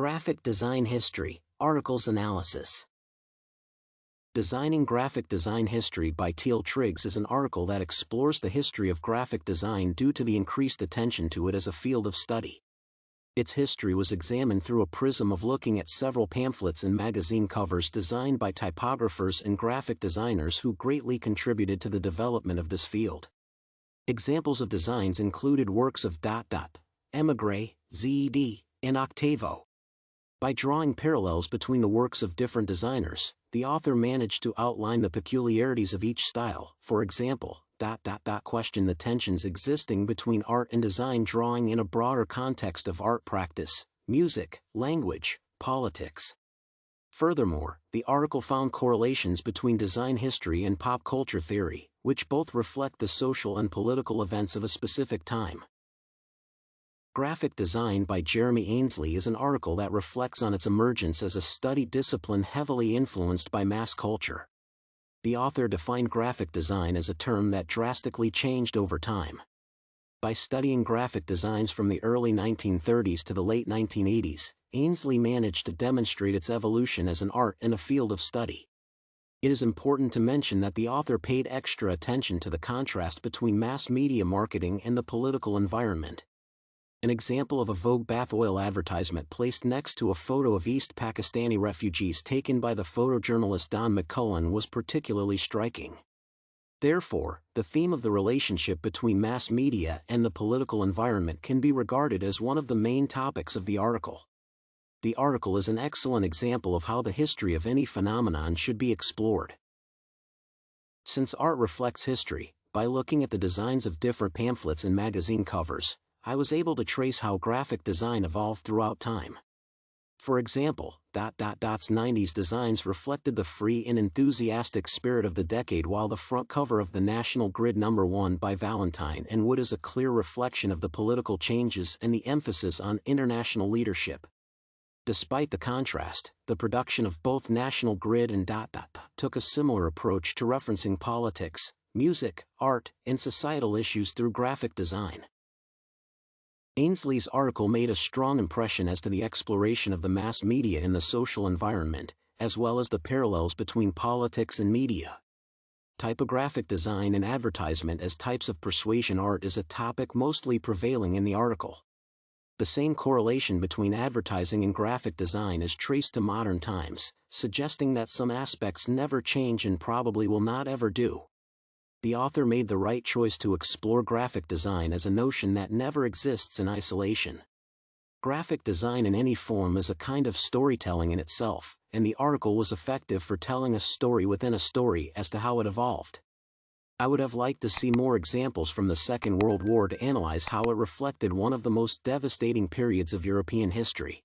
Graphic Design History, Articles Analysis. Designing Graphic Design History by Teal Triggs is an article that explores the history of graphic design due to the increased attention to it as a field of study. Its history was examined through a prism of looking at several pamphlets and magazine covers designed by typographers and graphic designers who greatly contributed to the development of this field. Examples of designs included works of Emigre, Zed, and Octavo. By drawing parallels between the works of different designers, the author managed to outline the peculiarities of each style. For example, question the tensions existing between art and design, drawing in a broader context of art practice, music, language, politics. Furthermore, the article found correlations between design history and pop culture theory, which both reflect the social and political events of a specific time. Graphic Design by Jeremy Aynsley is an article that reflects on its emergence as a study discipline heavily influenced by mass culture. The author defined graphic design as a term that drastically changed over time. By studying graphic designs from the early 1930s to the late 1980s, Aynsley managed to demonstrate its evolution as an art and a field of study. It is important to mention that the author paid extra attention to the contrast between mass media marketing and the political environment. An example of a Vogue bath oil advertisement placed next to a photo of East Pakistani refugees taken by the photojournalist Don McCullen was particularly striking. Therefore, the theme of the relationship between mass media and the political environment can be regarded as one of the main topics of the article. The article is an excellent example of how the history of any phenomenon should be explored. Since art reflects history, by looking at the designs of different pamphlets and magazine covers, I was able to trace how graphic design evolved throughout time. For example, '90s designs reflected the free and enthusiastic spirit of the decade, while the front cover of the National Grid No. 1 by Valentine and Wood is a clear reflection of the political changes and the emphasis on international leadership. Despite the contrast, the production of both National Grid and took a similar approach to referencing politics, music, art, and societal issues through graphic design. Aynsley's article made a strong impression as to the exploration of the mass media in the social environment, as well as the parallels between politics and media. Typographic design and advertisement as types of persuasion art is a topic mostly prevailing in the article. The same correlation between advertising and graphic design is traced to modern times, suggesting that some aspects never change and probably will not ever do. The author made the right choice to explore graphic design as a notion that never exists in isolation. Graphic design in any form is a kind of storytelling in itself, and the article was effective for telling a story within a story as to how it evolved. I would have liked to see more examples from the Second World War to analyze how it reflected one of the most devastating periods of European history.